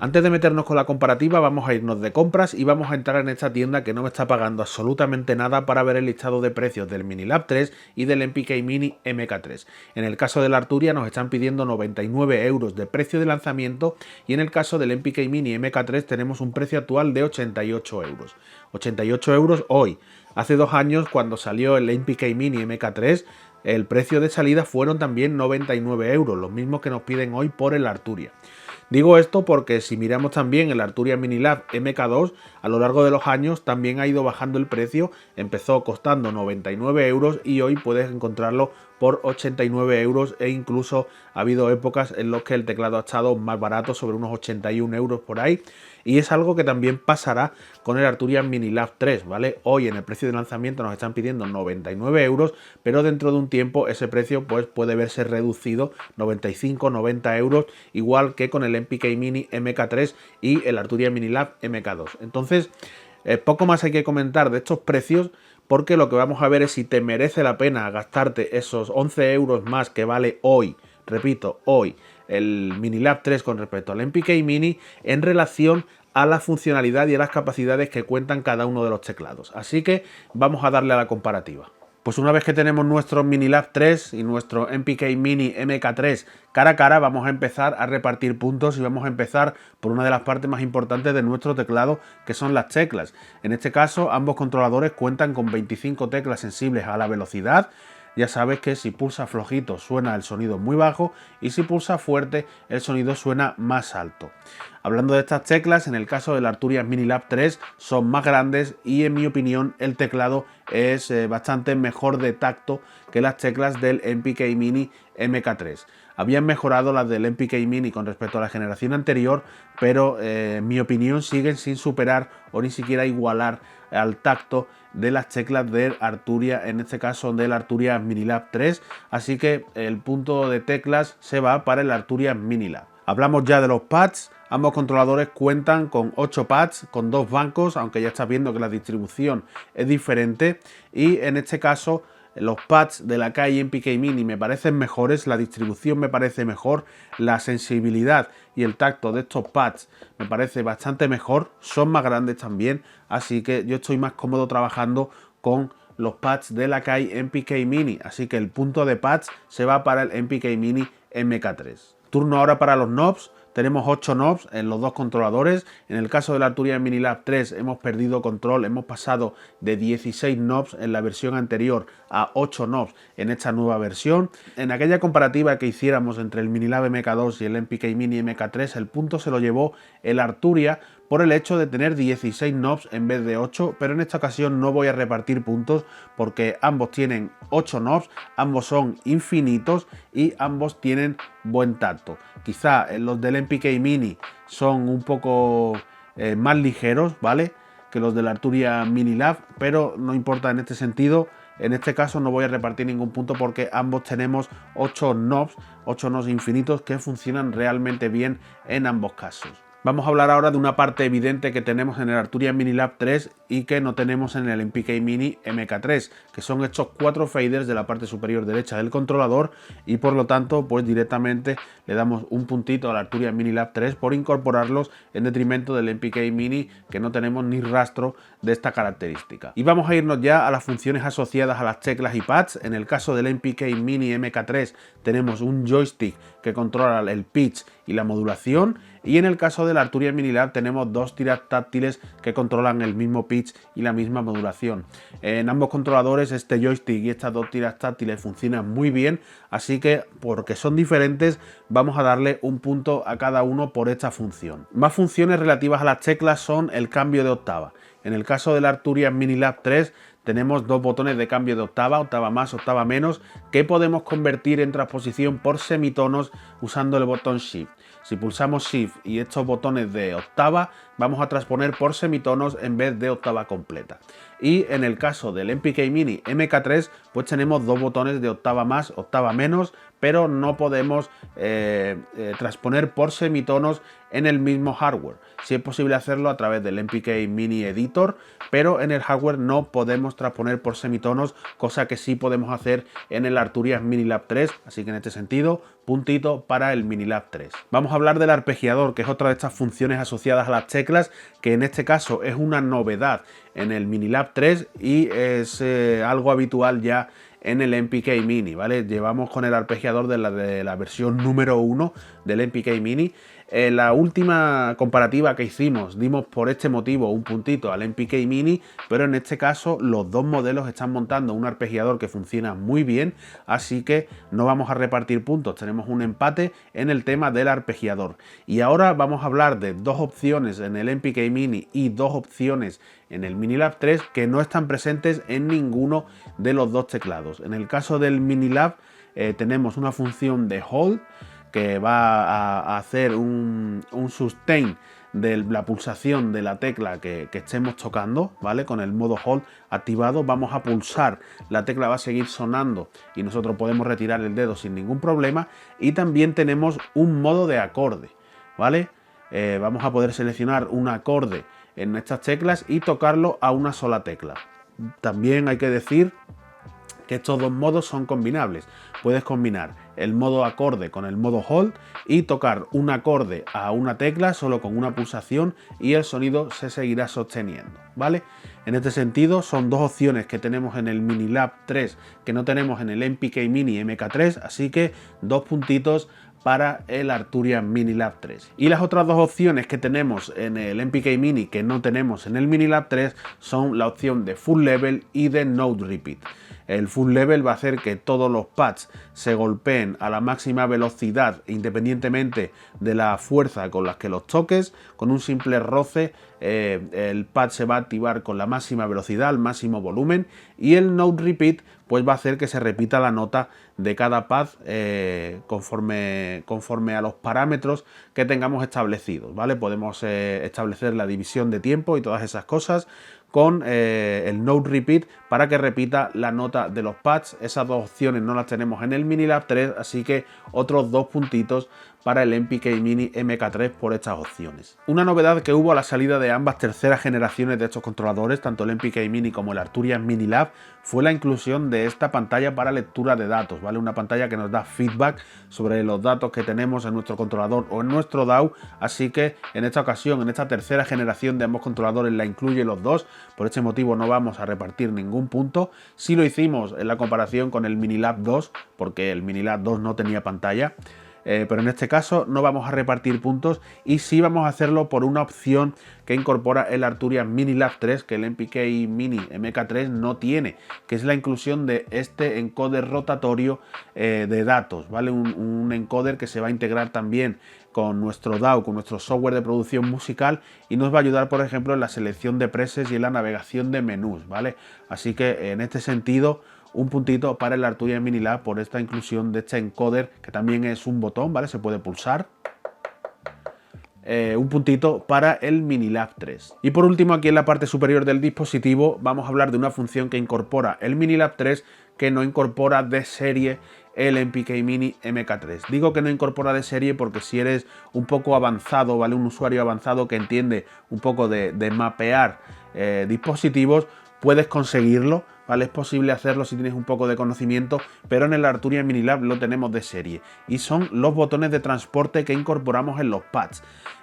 Antes de meternos con la comparativa, vamos a irnos de compras y vamos a entrar en esta tienda que no me está pagando absolutamente nada para ver el listado de precios del Minilab 3 y del MPK Mini MK3. En el caso del Arturia nos están pidiendo 99 euros de precio de lanzamiento y en el caso del MPK Mini MK3 tenemos un precio actual de 88 euros. 88 euros hoy. Hace 2 años, cuando salió el MPK Mini MK3, el precio de salida fueron también 99 euros, los mismos que nos piden hoy por el Arturia. Digo esto porque si miramos también el Arturia Minilab MK2, a lo largo de los años también ha ido bajando el precio, empezó costando 99 euros y hoy puedes encontrarlo por 89 euros e incluso ha habido épocas en las que el teclado ha estado más barato, sobre unos 81 euros por ahí, y es algo que también pasará con el Arturia Minilab 3, ¿vale? Hoy en el precio de lanzamiento nos están pidiendo 99 euros, pero dentro de un tiempo ese precio pues puede verse reducido, 95, 90 euros, igual que con el MPK Mini MK3 y el Arturia Minilab MK2. Entonces, poco más hay que comentar de estos precios, porque lo que vamos a ver es si te merece la pena gastarte esos 11 euros más que vale hoy, repito, hoy, el Minilab 3 con respecto al MPK Mini en relación a la funcionalidad y a las capacidades que cuentan cada uno de los teclados. Así que vamos a darle a la comparativa. Pues una vez que tenemos nuestro Minilab 3 y nuestro MPK Mini MK3 cara a cara, vamos a empezar a repartir puntos y vamos a empezar por una de las partes más importantes de nuestro teclado, que son las teclas. En este caso, ambos controladores cuentan con 25 teclas sensibles a la velocidad. Ya sabes que si pulsa flojito suena el sonido muy bajo y si pulsa fuerte el sonido suena más alto. Hablando de estas teclas, en el caso del Arturia Minilab 3 son más grandes y en mi opinión el teclado es bastante mejor de tacto que las teclas del MPK Mini MK3. Habían mejorado las del MPK Mini con respecto a la generación anterior, pero en mi opinión siguen sin superar o ni siquiera igualar al tacto de las teclas del Arturia, en este caso del Arturia Minilab 3, así que el punto de teclas se va para el Arturia Minilab. Hablamos ya de los pads. Ambos controladores cuentan con 8 pads, con 2 bancos, aunque ya estás viendo que la distribución es diferente, y en este caso los pads de la Akai MPK Mini me parecen mejores, la distribución me parece mejor, la sensibilidad y el tacto de estos pads me parece bastante mejor, son más grandes también, así que yo estoy más cómodo trabajando con los pads de la Akai MPK Mini, así que el punto de pads se va para el MPK Mini MK3. Turno ahora para los knobs. Tenemos 8 knobs en los dos controladores. En el caso del Arturia Minilab 3 hemos perdido control, hemos pasado de 16 knobs en la versión anterior a 8 knobs en esta nueva versión. En aquella comparativa que hiciéramos entre el Minilab MK2 y el MPK Mini MK3, el punto se lo llevó el Arturia por el hecho de tener 16 knobs en vez de 8, pero en esta ocasión no voy a repartir puntos porque ambos tienen 8 knobs, ambos son infinitos y ambos tienen buen tacto. Quizá los del MPK Mini son un poco más ligeros, ¿vale?, que los del Arturia Minilab, pero no importa en este sentido. En este caso no voy a repartir ningún punto porque ambos tenemos 8 knobs infinitos que funcionan realmente bien en ambos casos. Vamos a hablar ahora de una parte evidente que tenemos en el Arturia Minilab 3 y que no tenemos en el MPK Mini MK3, que son estos 4 faders de la parte superior derecha del controlador, y por lo tanto pues directamente le damos un puntito al Arturia Minilab 3 por incorporarlos en detrimento del MPK Mini, que no tenemos ni rastro de esta característica. Y vamos a irnos ya a las funciones asociadas a las teclas y pads. En el caso del MPK Mini MK3 tenemos un joystick que controla el pitch y la modulación, y en el caso del Arturia Minilab tenemos 2 tiras táctiles que controlan el mismo pitch y la misma modulación. En ambos controladores este joystick y estas 2 tiras táctiles funcionan muy bien, así que porque son diferentes vamos a darle un punto a cada uno por esta función. Más funciones relativas a las teclas son el cambio de octava. En el caso del Arturia Minilab 3 tenemos 2 botones de cambio de octava, octava más, octava menos, que podemos convertir en transposición por semitonos usando el botón Shift. Si pulsamos Shift y estos botones de octava vamos a transponer por semitonos en vez de octava completa. Y en el caso del MPK Mini MK3, pues tenemos dos botones de octava más, octava menos, pero no podemos transponer por semitonos en el mismo hardware. Sí es posible hacerlo a través del MPK Mini Editor, pero en el hardware no podemos transponer por semitonos, cosa que sí podemos hacer en el Arturia Minilab 3, así que en este sentido, puntito para el Minilab 3. Vamos a hablar del arpegiador, que es otra de estas funciones asociadas a las teclas, que en este caso es una novedad en el Minilab 3 y es algo habitual ya en el MPK Mini, ¿vale? Llevamos con el arpegiador de la versión número 1 del MPK Mini. La última comparativa que hicimos dimos por este motivo un puntito al MPK Mini, pero en este caso los dos modelos están montando un arpegiador que funciona muy bien, así que no vamos a repartir puntos, tenemos un empate en el tema del arpegiador. Y ahora vamos a hablar de dos opciones en el MPK Mini y dos opciones en el Minilab 3 que no están presentes en ninguno de los dos teclados. En el caso del Minilab tenemos una función de hold que va a hacer un sustain de la pulsación de la tecla que estemos tocando, ¿vale? Con el modo hold activado vamos a pulsar, la tecla va a seguir sonando y nosotros podemos retirar el dedo sin ningún problema. Y también tenemos un modo de acorde, ¿vale? Vamos a poder seleccionar un acorde en estas teclas y tocarlo a una sola tecla. También hay que decir que estos dos modos son combinables. Puedes combinar el modo acorde con el modo hold y tocar un acorde a una tecla solo con una pulsación y el sonido se seguirá sosteniendo, ¿vale? En este sentido son dos opciones que tenemos en el Minilab 3 que no tenemos en el MPK Mini MK3, así que dos puntitos para el Arturia Minilab 3. Y las otras dos opciones que tenemos en el MPK Mini que no tenemos en el Minilab 3 son la opción de Full Level y de Note Repeat. El Full Level va a hacer que todos los pads se golpeen a la máxima velocidad independientemente de la fuerza con la que los toques. Con un simple roce el pad se va a activar con la máxima velocidad, el máximo volumen, y el Note Repeat pues va a hacer que se repita la nota de cada pad conforme a los parámetros que tengamos establecidos, ¿vale? Podemos establecer la división de tiempo y todas esas cosas con el Note Repeat para que repita la nota de los pads. Esas dos opciones no las tenemos en el Minilab 3, así que otros dos puntitos para el MPK Mini MK3 por estas opciones. Una novedad que hubo a la salida de ambas terceras generaciones de estos controladores, tanto el MPK Mini como el Arturia Minilab, fue la inclusión de esta pantalla para lectura de datos, ¿vale? Una pantalla que nos da feedback sobre los datos que tenemos en nuestro controlador o en nuestro DAW, así que en esta ocasión, en esta tercera generación de ambos controladores la incluye los dos. Por este motivo no vamos a repartir ningún punto. Sí lo hicimos en la comparación con el Minilab 2, porque el Minilab 2 no tenía pantalla. Pero en este caso no vamos a repartir puntos y sí vamos a hacerlo por una opción que incorpora el Arturia Minilab 3 que el MPK Mini MK3 no tiene, que es la inclusión de este encoder rotatorio de datos, ¿vale? Un encoder que se va a integrar también con nuestro DAW, con nuestro software de producción musical y nos va a ayudar, por ejemplo, en la selección de presets y en la navegación de menús, ¿vale? Así que en este sentido, un puntito para el Arturia Minilab por esta inclusión de este encoder, que también es un botón, ¿vale? Se puede pulsar. Un puntito para el Minilab 3. Y por último, aquí en la parte superior del dispositivo vamos a hablar de una función que incorpora el Minilab 3 que no incorpora de serie el MPK Mini MK3. Digo que no incorpora de serie porque si eres un poco avanzado, ¿vale? Un usuario avanzado que entiende un poco de mapear dispositivos, puedes conseguirlo, ¿vale? Es posible hacerlo si tienes un poco de conocimiento, pero en el Arturia Minilab lo tenemos de serie y son los botones de transporte que incorporamos en los pads.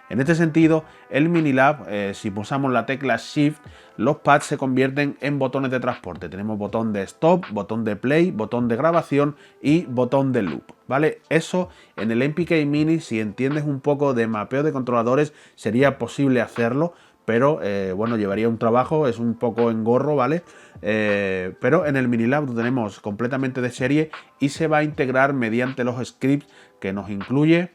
En este sentido, el Minilab, si pulsamos la tecla Shift, los pads se convierten en botones de transporte. Tenemos botón de stop, botón de play, botón de grabación y botón de loop, ¿vale? Eso en el MPK Mini, si entiendes un poco de mapeo de controladores, sería posible hacerlo, pero bueno, llevaría un trabajo, es un poco engorro, ¿vale? Pero en el Minilab lo tenemos completamente de serie y se va a integrar mediante los scripts que nos incluye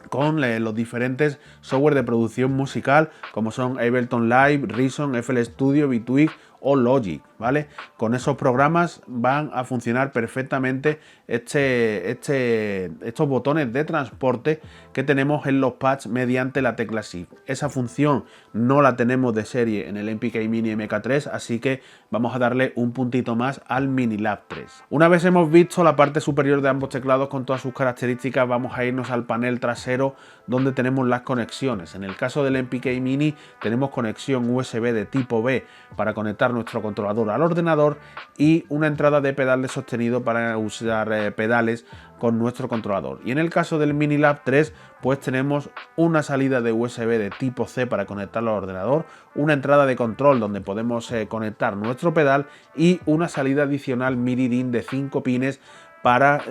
con los diferentes software de producción musical como son Ableton Live, Reason, FL Studio, Bitwig o Logic, ¿vale? Con esos programas van a funcionar perfectamente estos botones de transporte que tenemos en los pads mediante la tecla Shift. Esa función no la tenemos de serie en el MPK Mini MK3, así que vamos a darle un puntito más al Minilab 3. Una vez hemos visto la parte superior de ambos teclados con todas sus características, vamos a irnos al panel trasero donde tenemos las conexiones. En el caso del MPK Mini tenemos conexión USB de tipo B para conectar nuestro controlador al ordenador y una entrada de pedal de sostenido para usar pedales con nuestro controlador. Y en el caso del Minilab 3 pues tenemos una salida de USB de tipo C para conectarlo al ordenador, una entrada de control donde podemos conectar nuestro pedal y una salida adicional MIDI DIN de 5 pines para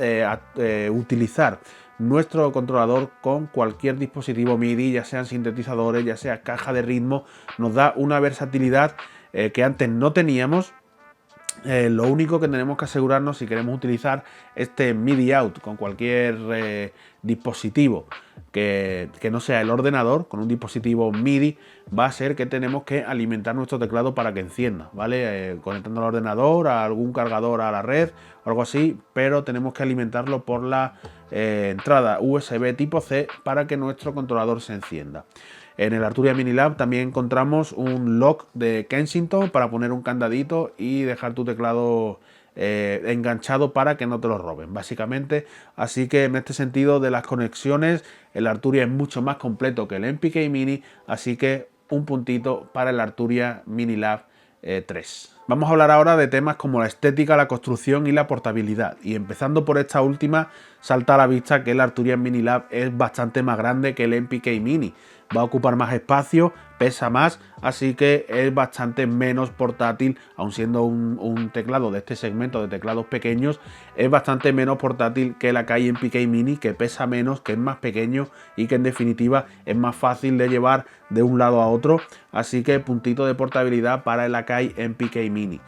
utilizar nuestro controlador con cualquier dispositivo MIDI, ya sean sintetizadores, ya sea caja de ritmo. Nos da una versatilidad que antes no teníamos. Lo único que tenemos que asegurarnos si queremos utilizar este MIDI out con cualquier dispositivo que no sea el ordenador, con un dispositivo MIDI, va a ser que tenemos que alimentar nuestro teclado para que encienda, ¿vale? Conectando al ordenador, a algún cargador a la red o algo así, pero tenemos que alimentarlo por la entrada USB tipo C para que nuestro controlador se encienda. En el Arturia Minilab también encontramos un lock de Kensington para poner un candadito y dejar tu teclado enganchado para que no te lo roben, básicamente. Así que en este sentido de las conexiones, el Arturia es mucho más completo que el MPK Mini, así que un puntito para el Arturia Minilab 3. Vamos a hablar ahora de temas como la estética, la construcción y la portabilidad. Y empezando por esta última, salta a la vista que el Arturia Minilab es bastante más grande que el MPK Mini. Va a ocupar más espacio, pesa más, así que es bastante menos portátil, aun siendo un teclado de este segmento de teclados pequeños, es bastante menos portátil que el Akai MPK Mini, que pesa menos, que es más pequeño y que en definitiva es más fácil de llevar de un lado a otro, así que puntito de portabilidad para el Akai MPK Mini.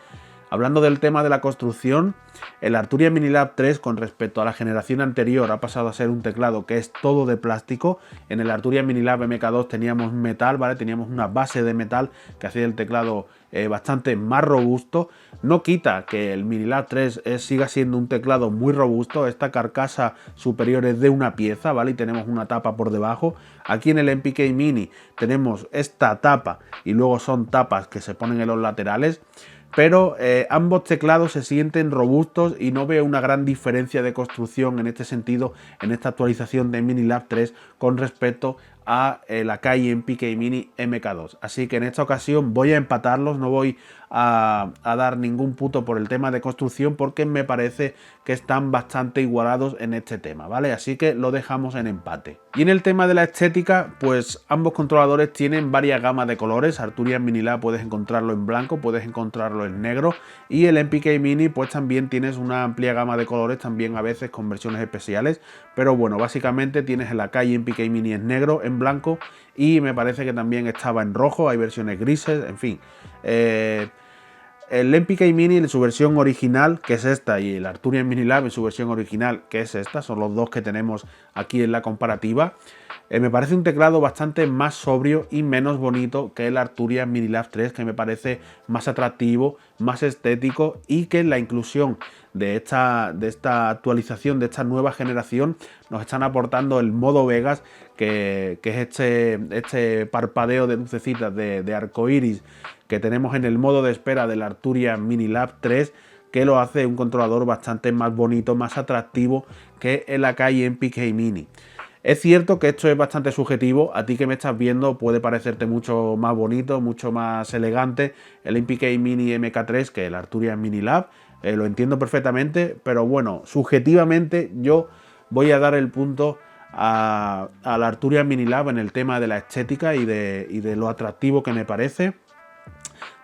Hablando del tema de la construcción, el Arturia Minilab 3 con respecto a la generación anterior ha pasado a ser un teclado que es todo de plástico. En el Arturia Minilab MK2 teníamos metal, ¿vale? Teníamos una base de metal que hacía el teclado bastante más robusto. No quita que el Minilab 3 siga siendo un teclado muy robusto. Esta carcasa superior es de una pieza, ¿vale? Y tenemos una tapa por debajo. Aquí en el MPK Mini tenemos esta tapa y luego son tapas que se ponen en los laterales. Pero ambos teclados se sienten robustos y no veo una gran diferencia de construcción en este sentido en esta actualización de Minilab 3 con respecto a el Akai MPK Mini MK2. Así que en esta ocasión voy a empatarlos, no voy a dar ningún punto por el tema de construcción porque me parece que están bastante igualados en este tema, ¿vale? Así que lo dejamos en empate. Y en el tema de la estética, pues ambos controladores tienen varias gamas de colores. Arturia Minilab puedes encontrarlo en blanco, puedes encontrarlo en negro, y el MPK Mini pues también tienes una amplia gama de colores, también a veces con versiones especiales, pero bueno, básicamente tienes el Akai MPK Mini en negro, en blanco, y me parece que también estaba en rojo, hay versiones grises, en fin. El MPK Mini en su versión original, que es esta, y el Arturia Minilab en su versión original, que es esta, son los dos que tenemos aquí en la comparativa. Me parece un teclado bastante más sobrio y menos bonito que el Arturia Minilab 3, que me parece más atractivo, más estético, y que la inclusión de esta actualización, de esta nueva generación, nos están aportando el modo Vegas, que es este parpadeo de lucecitas de arcoiris que tenemos en el modo de espera del Arturia Minilab 3, que lo hace un controlador bastante más bonito, más atractivo que el Akai MPK Mini. Es cierto que esto es bastante subjetivo, a ti que me estás viendo puede parecerte mucho más bonito, mucho más elegante el MPK Mini MK3 que el Arturia Minilab, lo entiendo perfectamente, pero bueno, subjetivamente yo voy a dar el punto al Arturia Minilab en el tema de la estética y de lo atractivo que me parece.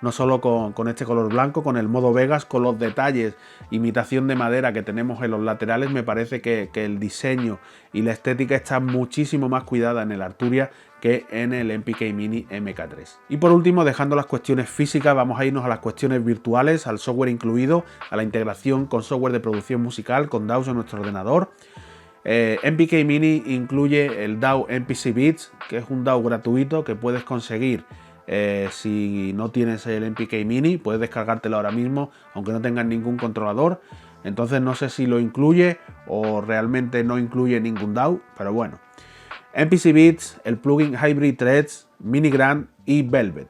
No solo con este color blanco, con el modo Vegas, con los detalles, imitación de madera que tenemos en los laterales, me parece que el diseño y la estética está muchísimo más cuidada en el Arturia que en el MPK Mini MK3. Y por último, dejando las cuestiones físicas, vamos a irnos a las cuestiones virtuales, al software incluido, a la integración con software de producción musical, con DAWs en nuestro ordenador. MPK Mini incluye el DAW MPC Beats, que es un DAW gratuito que puedes conseguir Si no tienes el MPK Mini, puedes descargártelo ahora mismo, aunque no tengas ningún controlador. Entonces no sé si lo incluye o realmente no incluye ningún DAW, pero bueno. MPC Beats, el plugin Hybrid Threads, Minigram y Velvet.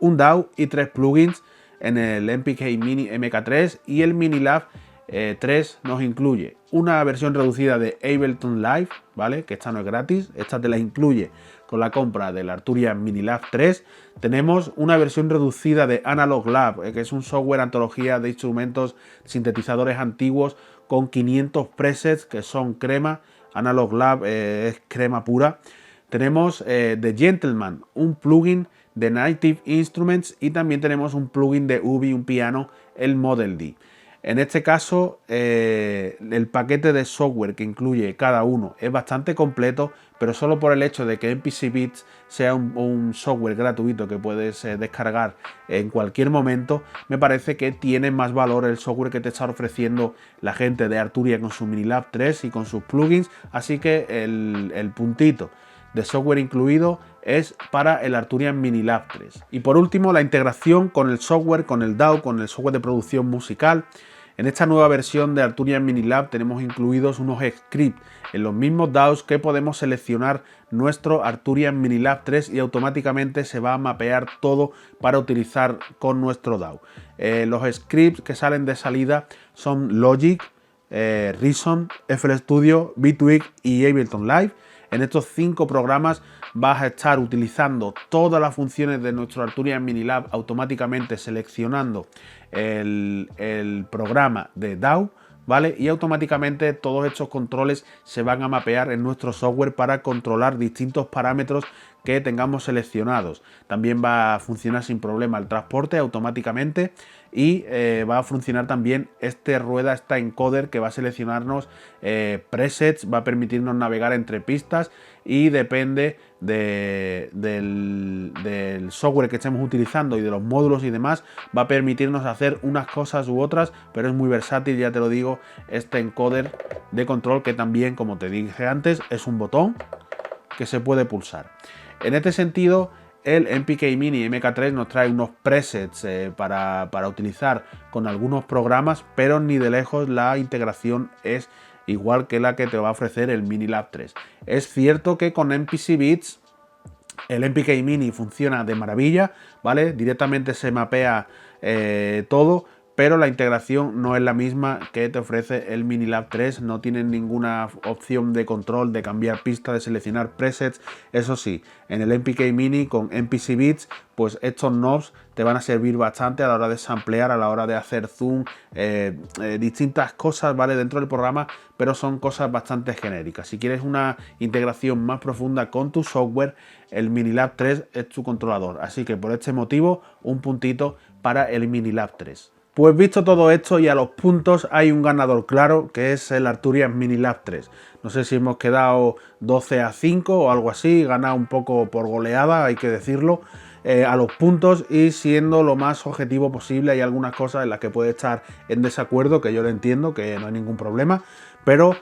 Un DAW y 3 plugins en el MPK Mini MK3 y el Minilab 3 nos incluye una versión reducida de Ableton Live, ¿vale? Que esta no es gratis, esta te la incluye con la compra del Arturia Minilab 3. Tenemos una versión reducida de Analog Lab, que es un software antología de instrumentos sintetizadores antiguos con 500 presets que son crema. Analog Lab es crema pura. Tenemos The Gentleman, un plugin de Native Instruments, y también tenemos un plugin de Ubi, un piano, el Model D. En este caso, el paquete de software que incluye cada uno es bastante completo, pero solo por el hecho de que MPC Beats sea un software gratuito que puedes descargar en cualquier momento, me parece que tiene más valor el software que te está ofreciendo la gente de Arturia con su Minilab 3 y con sus plugins, así que el puntito de software incluido es para el Arturia Minilab 3. Y por último, la integración con el software, con el DAW, con el software de producción musical. En esta nueva versión de Arturia Minilab tenemos incluidos unos scripts en los mismos DAWs que podemos seleccionar nuestro Arturia Minilab 3 y automáticamente se va a mapear todo para utilizar con nuestro DAW. Los scripts que salen de salida son Logic, Reason, FL Studio, Bitwig y Ableton Live. En estos 5 programas vas a estar utilizando todas las funciones de nuestro Arturia Minilab, automáticamente seleccionando el programa de DAW, ¿vale? Y automáticamente todos estos controles se van a mapear en nuestro software para controlar distintos parámetros que tengamos seleccionados. También va a funcionar sin problema el transporte automáticamente y va a funcionar también este encoder que va a seleccionarnos presets, va a permitirnos navegar entre pistas y depende del software que estemos utilizando y de los módulos y demás, va a permitirnos hacer unas cosas u otras, pero es muy versátil, ya te lo digo, este encoder de control que también, como te dije antes, es un botón que se puede pulsar. En este sentido, el MPK Mini MK3 nos trae unos presets para utilizar con algunos programas, pero ni de lejos la integración es igual que la que te va a ofrecer el Minilab 3. Es cierto que con MPC Beats el MPK Mini funciona de maravilla, ¿vale? Directamente se mapea todo, pero la integración no es la misma que te ofrece el Minilab 3, no tienen ninguna opción de control, de cambiar pista, de seleccionar presets. Eso sí, en el MPK Mini con MPC Beats, pues estos knobs te van a servir bastante a la hora de samplear, a la hora de hacer zoom, distintas cosas, ¿vale? Dentro del programa, pero son cosas bastante genéricas. Si quieres una integración más profunda con tu software, el Minilab 3 es tu controlador. Así que por este motivo, un puntito para el Minilab 3. Pues visto todo esto y a los puntos, hay un ganador claro, que es el Arturia Minilab 3. No sé si hemos quedado 12-5 o algo así, gana un poco por goleada, hay que decirlo, a los puntos y siendo lo más objetivo posible. Hay algunas cosas en las que puede estar en desacuerdo, que yo lo entiendo, que no hay ningún problema, pero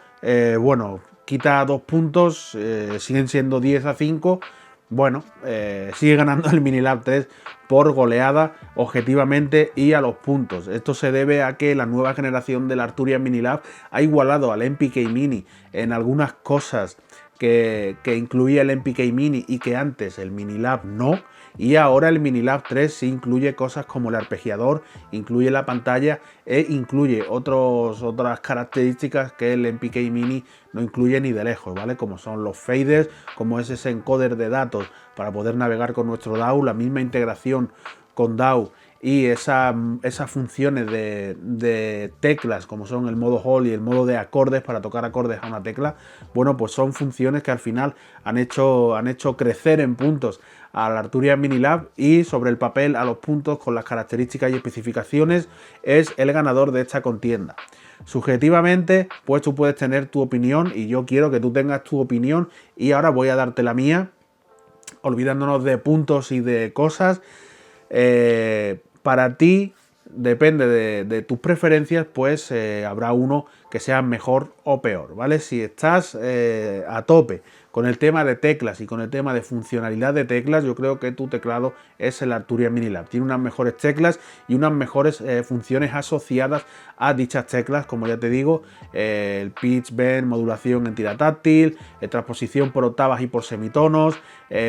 bueno, quita 2 puntos, siguen siendo 10-5. Bueno, sigue ganando el Minilab 3 por goleada, objetivamente y a los puntos. Esto se debe a que la nueva generación del Arturia Minilab ha igualado al MPK Mini en algunas cosas que incluía el MPK Mini y que antes el Minilab no. Y ahora el Minilab 3 sí incluye cosas como el arpegiador, incluye la pantalla e incluye otras características que el MPK Mini no incluye ni de lejos, ¿vale? Como son los faders, como es ese encoder de datos para poder navegar con nuestro DAW, la misma integración con DAW y esas funciones de teclas como son el modo Hall y el modo de acordes para tocar acordes a una tecla. Bueno, pues son funciones que al final han hecho crecer en puntos al Arturia Minilab y sobre el papel a los puntos con las características y especificaciones es el ganador de esta contienda. Subjetivamente, pues tú puedes tener tu opinión y yo quiero que tú tengas tu opinión y ahora voy a darte la mía, olvidándonos de puntos y de cosas. Para ti, depende de tus preferencias, pues habrá uno que sea mejor o peor, ¿vale? Si estás a tope con el tema de teclas y con el tema de funcionalidad de teclas, yo creo que tu teclado es el Arturia Mini Lab. Tiene unas mejores teclas y unas mejores funciones asociadas a dichas teclas, como ya te digo, el pitch, bend, modulación en tira táctil, transposición por octavas y por semitonos,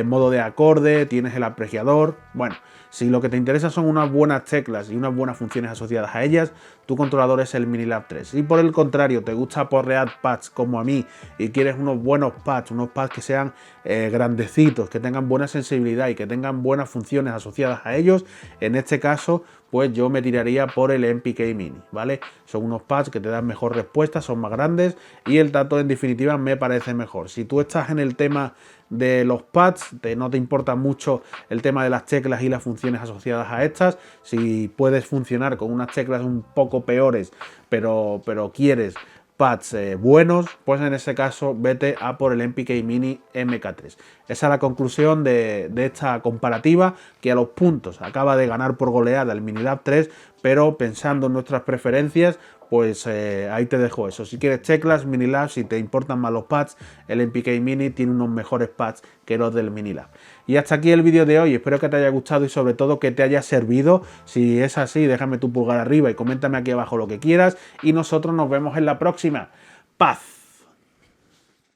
modo de acorde, tienes el arpegiador. Bueno, si lo que te interesa son unas buenas teclas y unas buenas funciones asociadas a ellas, tu controlador es el Mini Lab 3. Si por el contrario te gusta aporrear pads como a mí y quieres unos buenos pads que sean grandecitos, que tengan buena sensibilidad y que tengan buenas funciones asociadas a ellos, en este caso pues yo me tiraría por el MPK Mini, ¿vale? Son unos pads que te dan mejor respuesta, son más grandes y el tacto en definitiva me parece mejor. Si tú estás en el tema de los pads, no te importa mucho el tema de las teclas y las funciones asociadas a estas, si puedes funcionar con unas teclas un poco peores, pero quieres pads buenos, pues en ese caso vete a por el MPK Mini MK3. Esa es la conclusión de esta comparativa, que a los puntos acaba de ganar por goleada el Mini Lab 3, pero pensando en nuestras preferencias, pues ahí te dejo eso. Si quieres teclas, Mini Lab, si te importan más los pads, el MPK Mini tiene unos mejores pads que los del Mini Lab. Y hasta aquí el vídeo de hoy, espero que te haya gustado y sobre todo que te haya servido. Si es así, déjame tu pulgar arriba y coméntame aquí abajo lo que quieras y nosotros nos vemos en la próxima. ¡Paz!